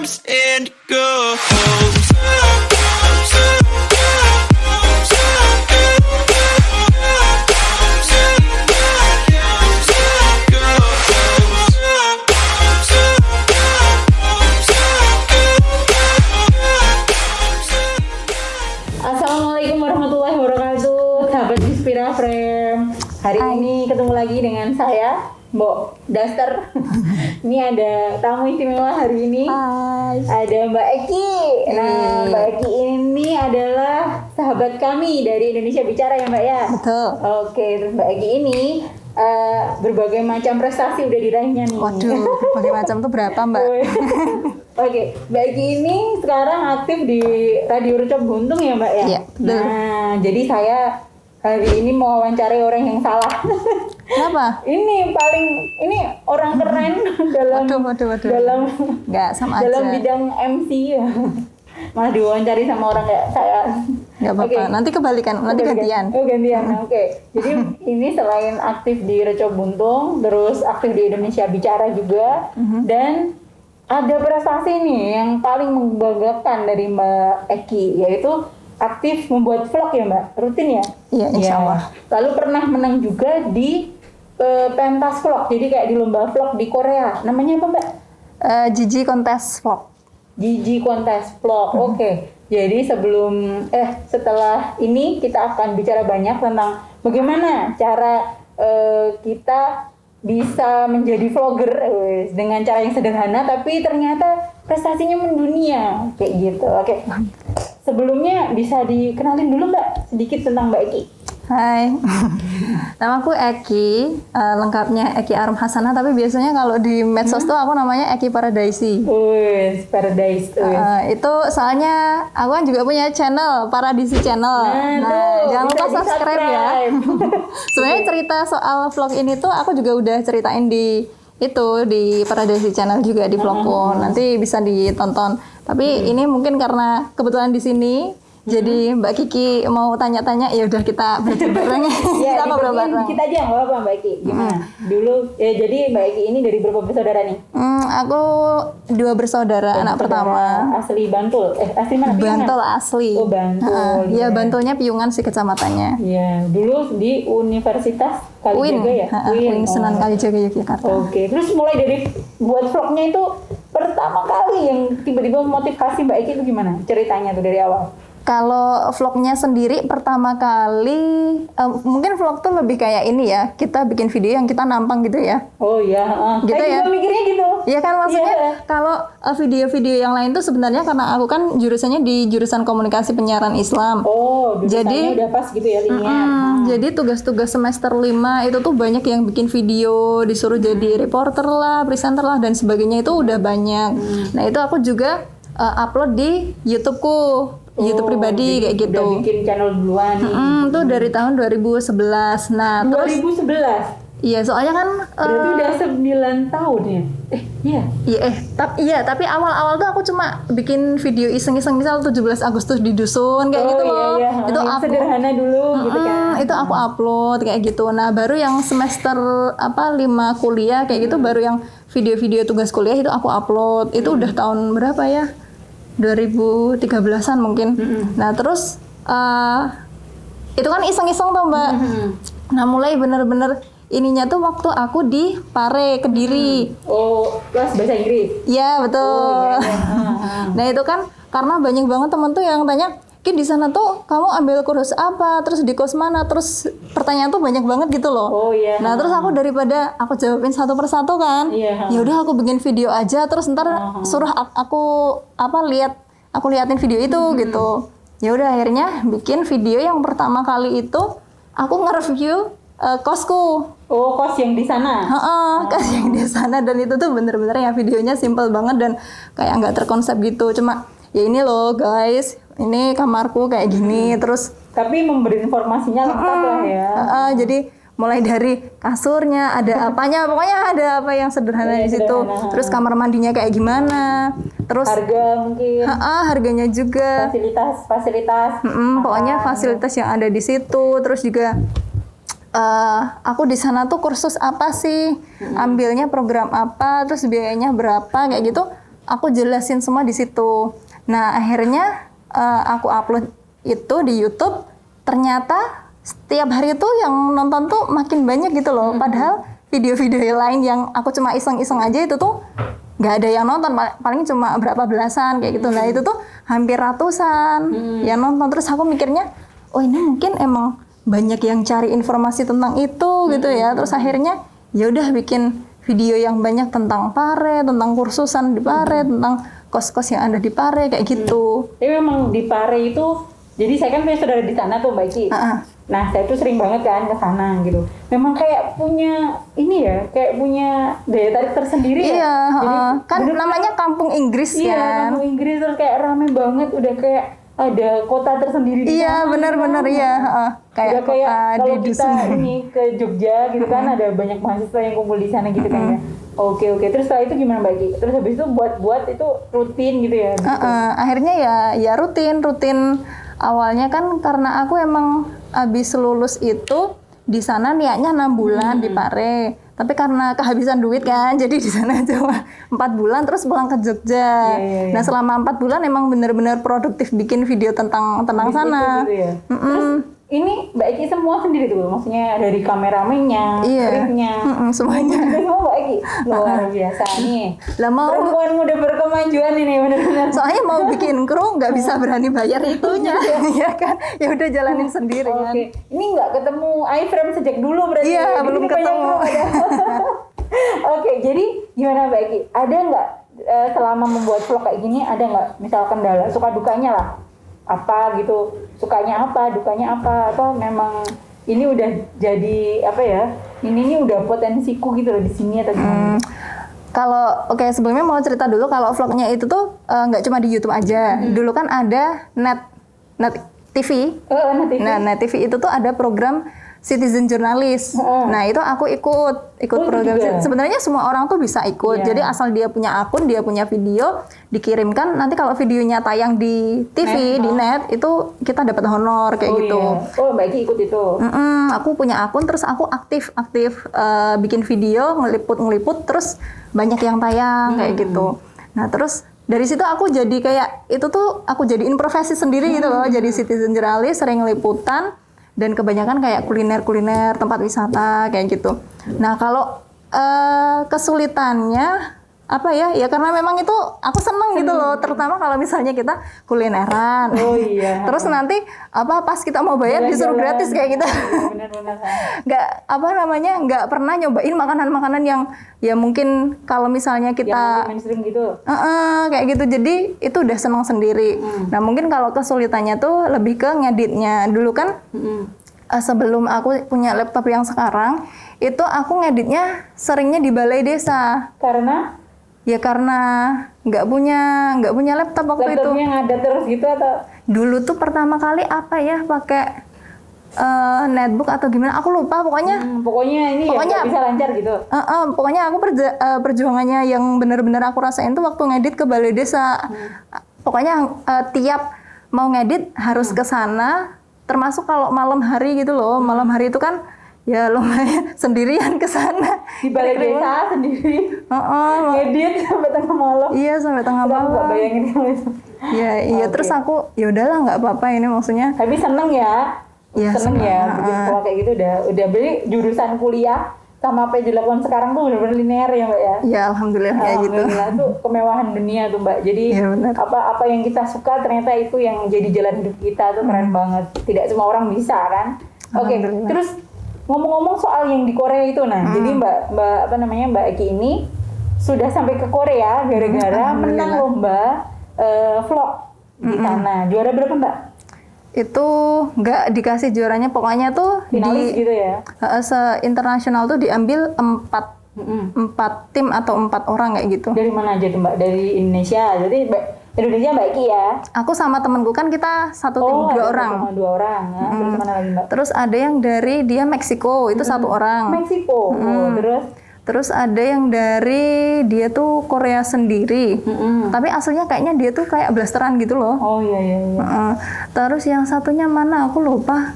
comes and goes. Assalamualaikum warahmatullahi wabarakatuh, sahabat Inspira Frame. Hari ini ketemu lagi dengan saya, Mbok Daster. Ini ada tamu istimewa hari ini. Hai. Ada Mbak Eki. Nah, Mbak Eki ini adalah sahabat kami dari Indonesia Bicara ya Mbak ya? Betul. Oke, terus Mbak Eki ini berbagai macam prestasi udah diraihnya nih. Waduh, berbagai macam tuh berapa Mbak? Oke, Mbak Eki ini sekarang aktif di Radio Recop Guntung ya Mbak ya? Iya, betul. Nah, jadi saya hari ini mau wawancari orang yang salah. Kenapa? Ini orang keren dalam Waduh. dalam Nggak, sama dalam aja. bidang MC ya. Malah diwawancari sama orang kayak saya. Nggak apa-apa, Oke. nanti kebalikan, nanti gantian. Oh gantian, oke. Jadi ini selain aktif di Recop Buntung, terus aktif di Indonesia Bicara juga, dan ada prestasi nih yang paling membanggakan dari Mbak Eki, yaitu aktif membuat vlog ya Mbak, rutin ya? Iya, insya Allah. Lalu pernah menang juga di pentas vlog, jadi kayak di lomba vlog di Korea. Namanya apa Mbak? Gigi kontes vlog. Gigi kontes vlog. Oke. Jadi setelah ini kita akan bicara banyak tentang bagaimana cara kita bisa menjadi vlogger dengan cara yang sederhana tapi ternyata prestasinya mendunia kayak gitu. Oke. Sebelumnya bisa dikenalin dulu Mbak sedikit tentang Mbak Eki. Hai, namaku Eki, lengkapnya Eki Arum Hasanah, tapi biasanya kalau di medsos tuh aku namanya Eki Paradaisi. Wih, Paradise. Itu soalnya aku kan juga punya channel, Paradisi Channel. Tuh, Jangan bisa lupa subscribe ya. Sebenarnya cerita soal vlog ini tuh aku juga udah ceritain di Paradisi Channel juga di vlogku. Nanti bisa ditonton. Tapi ini mungkin karena kebetulan di sini. Jadi Mbak Kiki mau tanya-tanya, ya udah kita belajar bareng. Ya, Kita ngobrol bareng. kita aja nggak apa-apa Mbak Eki. Gimana? Dulu, jadi Mbak Eki ini dari berapa bersaudara nih? Aku 2 bersaudara, anak pertama. Asli Bantul. Asli mana? Bantul asli. Oh, Bantul. Iya, Bantulnya Piungan sih kecamatannya. Iya, dulu di Universitas Kalijaga ya? Uin Sunan Kalijaga Yogyakarta. Oke, terus mulai dari buat vlognya itu pertama kali yang tiba-tiba memotivasi Mbak Eki itu gimana? Ceritanya tuh dari awal. Kalau vlognya sendiri pertama kali, mungkin vlog tuh lebih kayak ini ya, kita bikin video yang kita nampang gitu ya. Oh iya, Gitu saya ya? juga mikirnya gitu. Iya kan, maksudnya Iya. kalau video-video yang lain tuh sebenarnya karena aku kan jurusannya di jurusan komunikasi penyiaran Islam. Oh, jurusannya Jadi- udah pas gitu ya linknya. Jadi tugas-tugas semester 5 itu tuh banyak yang bikin video, disuruh jadi reporter lah, presenter lah, dan sebagainya itu udah banyak. Nah itu aku juga upload di YouTubeku, YouTube pribadi kayak gitu. Udah bikin channel duluan nih. Itu dari tahun 2011. Nah terus 2011. iya soalnya kan Berarti udah 9 tahun ya? Iya. tapi awal-awal tuh aku cuma bikin video iseng-iseng, misal 17 Agustus di dusun kayak gitu loh. Iya. Itu Yang aku sederhana dulu gitu kan. itu aku upload kayak gitu. Nah, baru yang semester 5 kuliah kayak gitu, baru yang video-video tugas kuliah itu aku upload. Itu udah tahun berapa ya? 2013-an mungkin. Nah, terus itu kan iseng-iseng tuh, Mbak. Nah, mulai bener-bener ininya tuh waktu aku di Pare, Kediri. Oh, kelas bahasa Inggris. Iya, betul. Iya. Nah, itu kan karena banyak banget temen tuh yang tanya, Ki di sana tuh kamu ambil kursus apa, terus di kos mana, terus pertanyaan tuh banyak banget gitu loh. Oh iya. Nah terus aku daripada aku jawabin satu persatu kan, Iya. ya udah aku bikin video aja, terus ntar suruh aku liatin video itu gitu. Ya udah akhirnya bikin video yang pertama kali itu aku nge-review kosku. Oh, kos yang di sana. Kos yang di sana, dan itu tuh bener-bener ya videonya simple banget dan kayak nggak terkonsep gitu. Cuma ya ini loh guys, ini kamarku kayak gini, terus Tapi memberi informasinya lengkap lah ya. jadi mulai dari kasurnya ada apanya, pokoknya ada apa yang sederhana Iya, di situ. sederhana. Terus kamar mandinya kayak gimana, terus Harga mungkin. harganya juga. Fasilitas. Pokoknya fasilitas yang ada di situ. Terus juga aku di sana tuh kursus apa sih, ambilnya program apa, terus biayanya berapa kayak gitu. aku jelasin semua di situ. Nah akhirnya aku upload itu di YouTube, ternyata setiap hari tuh yang nonton tuh makin banyak gitu loh. Padahal video-video lain yang aku cuma iseng-iseng aja itu tuh nggak ada yang nonton, paling cuma berapa belasan kayak gitu. Nah itu tuh hampir ratusan yang nonton. Terus aku mikirnya, oh ini mungkin emang banyak yang cari informasi tentang itu gitu ya. Terus akhirnya ya udah bikin video yang banyak tentang Pare, tentang kursusan di Pare, tentang kos-kos yang ada di Pare kayak gitu. Tapi memang di Pare itu, jadi saya kan punya saudara di sana tuh Mbak Iki. Nah saya tuh sering banget kan ke sana gitu. Memang kayak punya ini ya, kayak punya daya tarik tersendiri ya. Iya, Jadi, kan namanya kampung Inggris iya, kan. kampung Inggris terus kayak rame banget, udah kayak ada kota tersendiri di Iya, sana. benar-benar iya. Kayak Udah kayak kota di kalau kita dusun. ini ke Jogja gitu kan, ada banyak mahasiswa yang kumpul di sana gitu kan ya. Oke. Terus setelah itu gimana Mbak Ki? Terus habis itu buat itu rutin gitu ya? Gitu. Akhirnya ya rutin. Awalnya kan karena aku emang abis lulus itu di sana niatnya 6 bulan di Pare. Tapi karena kehabisan duit kan, jadi di sana cuma 4 bulan terus pulang ke Jogja. Iya. Nah selama 4 bulan emang bener-bener produktif bikin video tentang Di sana. situ gitu ya? Terus ini Mbak Eki semua sendiri tuh, maksudnya dari kameramennya, skripnya, semuanya. itu semua Mbak Eki. Luar biasa nih. Lah mau Perempuan muda berkemajuan ini benar-benar. soalnya mau bikin kru nggak bisa berani bayar itunya, ya kan? Ya udah jalanin sendiri kan. Oke, ini nggak ketemu iFrame sejak dulu berarti. Iya, Di belum sini banyak ketemu. kru ada. Oke, jadi gimana Mbak Eki? Ada nggak selama membuat vlog kayak gini, ada nggak misal kendala, suka dukanya lah? Apa gitu, sukanya apa, dukanya apa, atau memang ini udah jadi apa ya? Ini udah potensiku gitu loh di sini atau gimana? Kalau sebelumnya mau cerita dulu kalau vlognya itu tuh nggak cuma di YouTube aja. Dulu kan ada Net TV. Nanti. Nah, Net TV itu tuh ada program Citizen Journalist. Nah, itu aku ikut program. juga? Sebenarnya semua orang tuh bisa ikut. Iya. Jadi asal dia punya akun, dia punya video, dikirimkan. Nanti kalau videonya tayang di TV, di net, itu kita dapat honor kayak gitu. Iya. Oh, Mbak Eki ikut itu. Aku punya akun, terus aku aktif bikin video, ngeliput, terus banyak yang tayang kayak gitu. Nah, terus dari situ aku jadi kayak itu tuh aku jadiin profesi sendiri gitu loh. Jadi citizen journalist, sering liputan. Dan kebanyakan kayak kuliner, tempat wisata kayak gitu. Nah kalau kesulitannya apa ya? Ya karena memang itu aku seneng gitu loh. Terutama kalau misalnya kita kulineran. Oh iya. Terus nanti pas kita mau bayar disuruh gratis kayak gitu. Benar-benar. Nggak pernah nyobain makanan-makanan yang ya mungkin kalau misalnya Yang kita mainstream gitu. kayak gitu, jadi itu udah senang sendiri. Nah mungkin kalau kesulitannya tuh lebih ke ngeditnya. Dulu kan sebelum aku punya laptop yang sekarang, itu aku ngeditnya seringnya di balai desa. Karena Ya karena nggak punya laptop waktu itu. laptopnya ngadat terus gitu atau? Dulu tuh pertama kali pakai netbook atau gimana? Aku lupa pokoknya. Pokoknya ini ya nggak bisa lancar gitu. Pokoknya aku perjuangannya yang benar-benar aku rasain tuh waktu ngedit ke balai desa. Pokoknya tiap mau ngedit harus ke sana, termasuk kalau malam hari gitu loh. Malam hari itu kan ya lumayan sendirian ke sana. Di balai desa sendiri. Ngedit sampai tengah malam. Iya, sampai tengah Aku nggak malam. bayangin kalau itu. Iya, terus aku ya udahlah nggak apa-apa ini maksudnya. Tapi seneng ya. Iya, seneng ya bikin vlog kayak gitu udah beli jurusan kuliah sama apa yang dilakukan sekarang tuh benar-benar linear ya Mbak ya. Ya alhamdulillah kayak gitu. Alhamdulillah tuh kemewahan dunia tuh Mbak. Jadi Iya, benar. apa yang kita suka ternyata itu yang jadi jalan hidup kita tuh keren banget. Tidak semua orang bisa kan. Oke, Alhamdulillah. terus ngomong-ngomong soal yang di Korea itu jadi Mbak Eki ini sudah sampai ke Korea gara-gara menang lomba vlog di sana. Juara berapa Mbak? Itu nggak dikasih juaranya, pokoknya tuh Finalis gitu ya. se-internasional tuh diambil 4 tim atau 4 orang kayak gitu. Dari mana aja tuh Mbak? Dari Indonesia. Jadi Indonesia Mbak Eki ya. Aku sama temenku kan kita satu tim 2 ada orang. sama 2 orang. Ya. Terus mana lagi Mbak? Terus ada yang dari dia Meksiko, itu 1 orang. Meksiko. Terus ada yang dari dia tuh Korea sendiri. Tapi aslinya kayaknya dia tuh kayak blasteran gitu loh. Oh iya. Terus yang satunya mana aku lupa.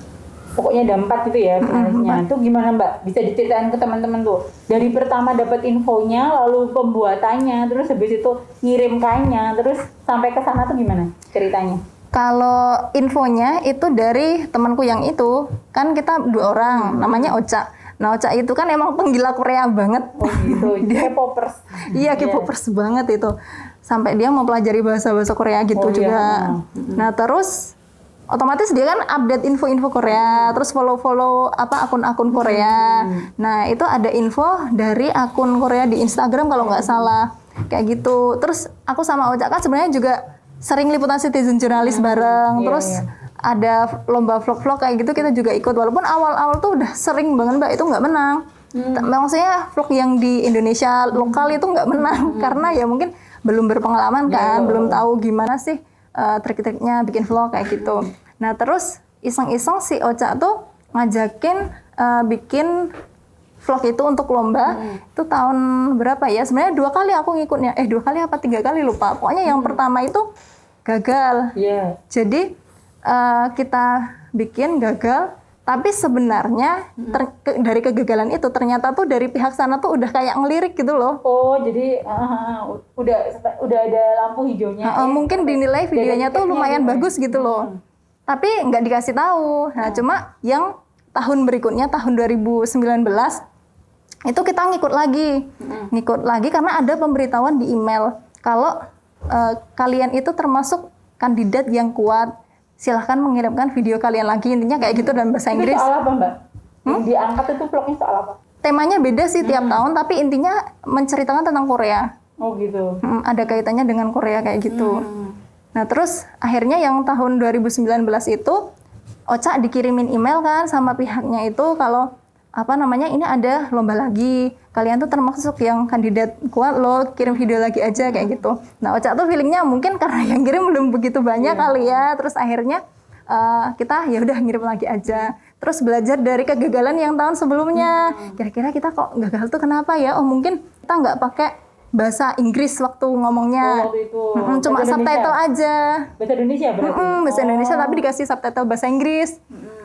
pokoknya ada 4 gitu ya finalisnya. Itu gimana Mbak? Bisa diceritain ke teman-teman tuh. Dari pertama dapat infonya, lalu pembuatannya, terus habis itu ngirim kainnya, terus sampai ke sana tuh gimana ceritanya? Kalau infonya itu dari temanku yang itu, kan kita 2 orang, namanya Ocha. Nah, Ocha itu kan emang penggila Korea banget. Oh gitu, K-popers. Iya, K-popers banget itu. Sampai dia mau pelajari bahasa-bahasa Korea gitu juga. Nah, terus otomatis dia kan update info-info Korea, terus follow-follow akun-akun Korea. Nah, itu ada info dari akun Korea di Instagram kalau nggak salah. Kayak gitu. Terus aku sama Ocha kan sebenarnya juga sering liputan citizen jurnalis bareng. Terus ada lomba vlog-vlog kayak gitu kita juga ikut. Walaupun awal-awal tuh udah sering banget Mbak itu nggak menang. Maksudnya vlog yang di Indonesia lokal itu nggak menang karena ya mungkin belum berpengalaman kan, belum tahu gimana sih trik-triknya bikin vlog kayak gitu. Nah terus iseng-iseng si Ocha tuh ngajakin bikin vlog itu untuk lomba. Itu tahun berapa ya? Sebenarnya 2 kali aku ngikutnya. 2 kali apa 3 kali lupa. Pokoknya yang pertama itu gagal. Jadi kita bikin gagal. Tapi sebenarnya dari kegagalan itu ternyata tuh dari pihak sana tuh udah kayak ngelirik gitu loh. Oh jadi udah ada lampu hijaunya. Mungkin dinilai videonya tuh lumayan bagus gitu loh. Tapi nggak dikasih tahu. Nah cuma yang tahun berikutnya tahun 2019 itu kita ngikut lagi karena ada pemberitahuan di email kalau kalian itu termasuk kandidat yang kuat. Silahkan mengirimkan video kalian lagi, intinya kayak gitu dalam bahasa Inggris. Itu soal apa Mbak? Yang diangkat itu vlognya soal apa? Temanya beda sih tiap tahun, tapi intinya menceritakan tentang Korea. Oh gitu. Ada kaitannya dengan Korea kayak gitu. Nah terus akhirnya yang tahun 2019 itu Ocha dikirimin email kan sama pihaknya itu kalau ini ada lomba lagi, kalian tuh termasuk yang kandidat kuat loh, kirim video lagi aja kayak gitu. Nah Ocha tuh feelingnya mungkin karena yang kirim belum begitu banyak kali ya, terus akhirnya kita ya udah ngirim lagi aja. Terus belajar dari kegagalan yang tahun sebelumnya, kira-kira kita kok gagal tuh kenapa ya? Oh mungkin kita nggak pakai bahasa Inggris waktu ngomongnya, waktu itu. Cuma subtitle aja. Bahasa Indonesia berarti? Bahasa Indonesia tapi dikasih subtitle bahasa Inggris,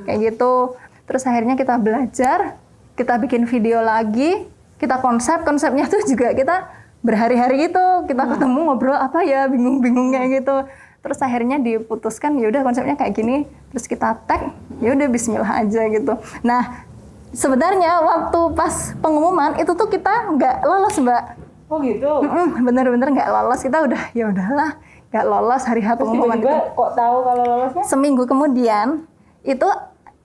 kayak gitu. Terus akhirnya kita belajar, kita bikin video lagi, kita konsepnya tuh juga kita berhari-hari gitu, kita ketemu ngobrol apa ya, bingung-bingung kayak gitu. Terus akhirnya diputuskan ya udah konsepnya kayak gini, terus kita tag, ya udah bismillah aja gitu. Nah, sebenarnya waktu pas pengumuman itu tuh kita nggak lolos Mbak. Oh gitu? Bener-bener nggak lolos, kita udah ya udahlah nggak lolos hari H pengumuman itu. Kok tahu kalau lolosnya? Seminggu kemudian itu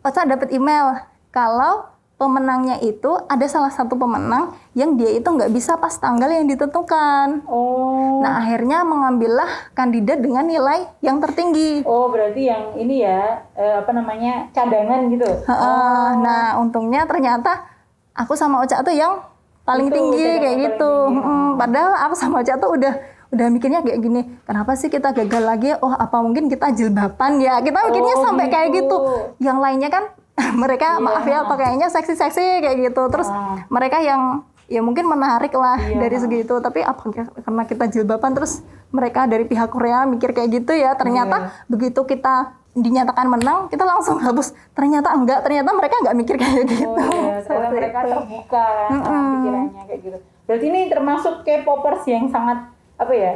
Ocha dapat email kalau pemenangnya itu ada salah satu pemenang yang dia itu nggak bisa pas tanggal yang ditentukan. Oh. Nah akhirnya mengambillah kandidat dengan nilai yang tertinggi. Oh berarti yang ini ya cadangan gitu. Nah untungnya ternyata aku sama Ocha tuh yang paling tinggi kayak gitu. Padahal aku sama Ocha tuh udah mikirnya kayak gini, kenapa sih kita gagal lagi? Oh apa mungkin kita jilbaban ya? Kita mikirnya sampai kayak gitu. Yang lainnya kan mereka maaf ya pakaiannya seksi-seksi kayak gitu. Terus mereka yang ya mungkin menarik lah dari segi itu. Tapi apa karena kita jilbaban terus mereka dari pihak Korea mikir kayak gitu ya. Ternyata begitu kita dinyatakan menang, kita langsung hapus. Ternyata enggak, ternyata mereka enggak mikir kayak gitu. Ternyata mereka terbuka pikirannya kayak gitu. Berarti ini termasuk K-popers yang sangat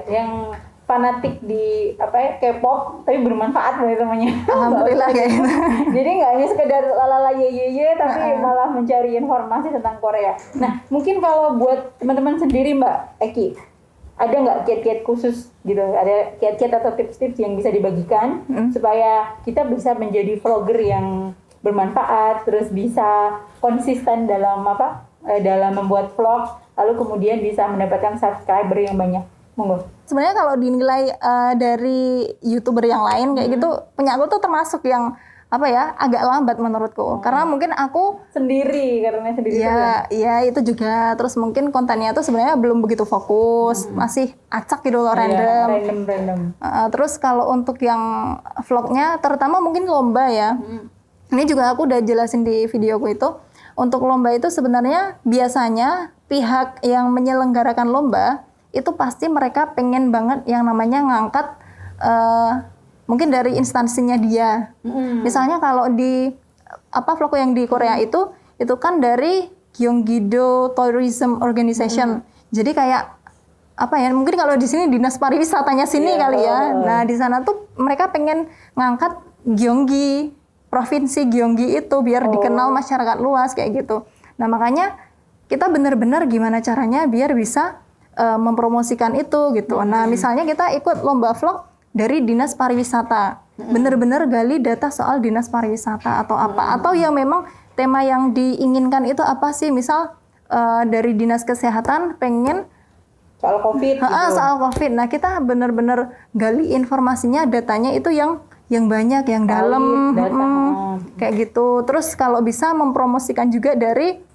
yang fanatik di K-pop tapi bermanfaat namanya. Alhamdulillah kayak gitu. Jadi nggak hanya sekedar lalala ye tapi malah mencari informasi tentang Korea. Nah mungkin kalau buat teman-teman sendiri Mbak Eki, ada nggak kiat-kiat khusus gitu? Ada kiat-kiat atau tips-tips yang bisa dibagikan supaya kita bisa menjadi vlogger yang bermanfaat, terus bisa konsisten dalam dalam membuat vlog, lalu kemudian bisa mendapatkan subscriber yang banyak. Monggo. Sebenarnya kalau dinilai dari YouTuber yang lain kayak gitu, punya aku tuh termasuk yang agak lambat menurutku. Karena mungkin aku sendiri ya itu juga. Terus mungkin kontennya tuh sebenarnya belum begitu fokus, masih acak gitu loh, random. Terus kalau untuk yang vlognya, terutama mungkin lomba ya. Ini juga aku udah jelasin di videoku itu. Untuk lomba itu sebenarnya biasanya pihak yang menyelenggarakan lomba itu pasti mereka pengen banget yang namanya ngangkat mungkin dari instansinya dia. Misalnya kalau di apa vlog yang di Korea itu kan dari Gyeonggi-do Tourism Organization. Jadi kayak apa ya? Mungkin kalau di sini dinas pariwisatanya sini kali ya. Nah, di sana tuh mereka pengen ngangkat Gyeonggi, provinsi Gyeonggi itu biar dikenal masyarakat luas kayak gitu. Nah, makanya kita benar-benar gimana caranya biar bisa mempromosikan itu gitu. Nah, misalnya kita ikut lomba vlog dari dinas pariwisata. Benar-benar gali data soal dinas pariwisata atau apa, atau yang memang tema yang diinginkan itu apa sih? Misal dari dinas kesehatan pengen Soal COVID gitu. soal COVID. Nah, kita benar-benar gali informasinya, datanya itu yang banyak, yang dalam, data. kayak gitu. Terus kalau bisa mempromosikan juga dari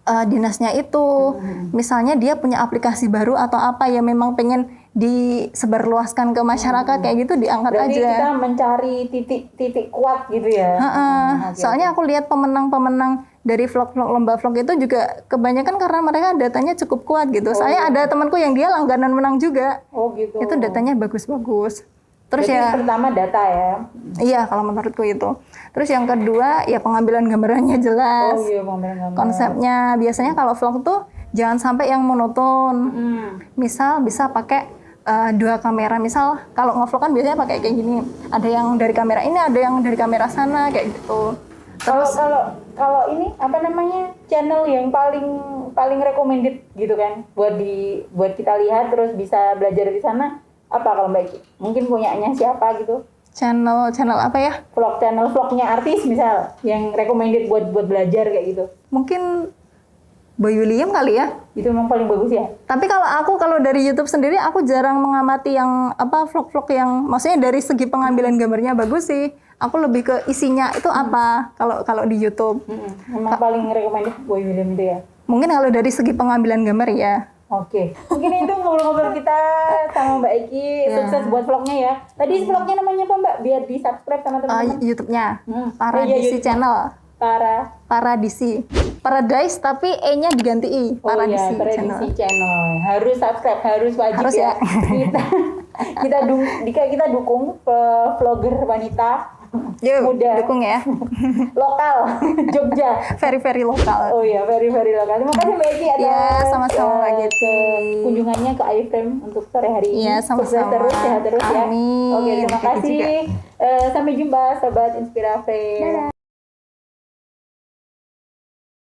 dinasnya itu, misalnya dia punya aplikasi baru atau apa yang memang pengen disebarluaskan ke masyarakat kayak gitu, diangkat Berarti aja. kita mencari titik kuat gitu ya. Oke, Soalnya aku lihat pemenang-pemenang dari vlog-vlog lomba vlog itu juga kebanyakan karena mereka datanya cukup kuat gitu. Saya ada temanku yang dia langganan menang juga. Oh gitu. Itu datanya bagus-bagus. Terus Berarti ya, pertama data ya. iya kalau menurutku itu. Terus yang kedua ya pengambilan gambarannya jelas. Oh iya, gambar-gambar. Konsepnya biasanya kalau vlog tuh jangan sampai yang monoton. Misal bisa pakai 2 kamera. Misal kalau ngevlog kan biasanya pakai kayak gini. Ada yang dari kamera ini, ada yang dari kamera sana kayak gitu. Kalau ini apa namanya, channel yang paling recommended gitu kan buat kita lihat terus bisa belajar di sana, apa kalau Mbak Iki? Mungkin punyanya siapa gitu? Channel apa ya? Channel vlognya artis misal yang recommended buat belajar kayak gitu. Mungkin Boy William kali ya. Itu memang paling bagus ya. Tapi kalau dari YouTube sendiri aku jarang mengamati yang apa vlog-vlog yang maksudnya dari segi pengambilan gambarnya bagus sih. Aku lebih ke isinya itu apa kalau di YouTube. Memang paling recommended Boy William itu ya. Mungkin kalau dari segi pengambilan gambar ya. Oke. Mungkin itu ngobrol-ngobrol kita sama Mbak Eki. Sukses buat vlognya ya. Tadi vlognya namanya apa Mbak? Biar di subscribe sama teman-teman. YouTube-nya YouTube. Paradisi Channel. Paradise tapi E-nya diganti I. Paradisi Channel. Harus subscribe, harus wajib Harus ya. ya. kita dukung vlogger wanita Yuk, muda dukung ya. lokal Jogja. Very lokal. Oh iya, very lokal. Terima kasih Mbak Eki Iya, sama-sama Mbak Geti. kunjungannya ke iFrame untuk sore hari ini. Iya, sama-sama. Sukses terus, sehat terus ya. Amin. Oke, terima Terima kasih kasih. Sampai jumpa Sobat Inspira Frame.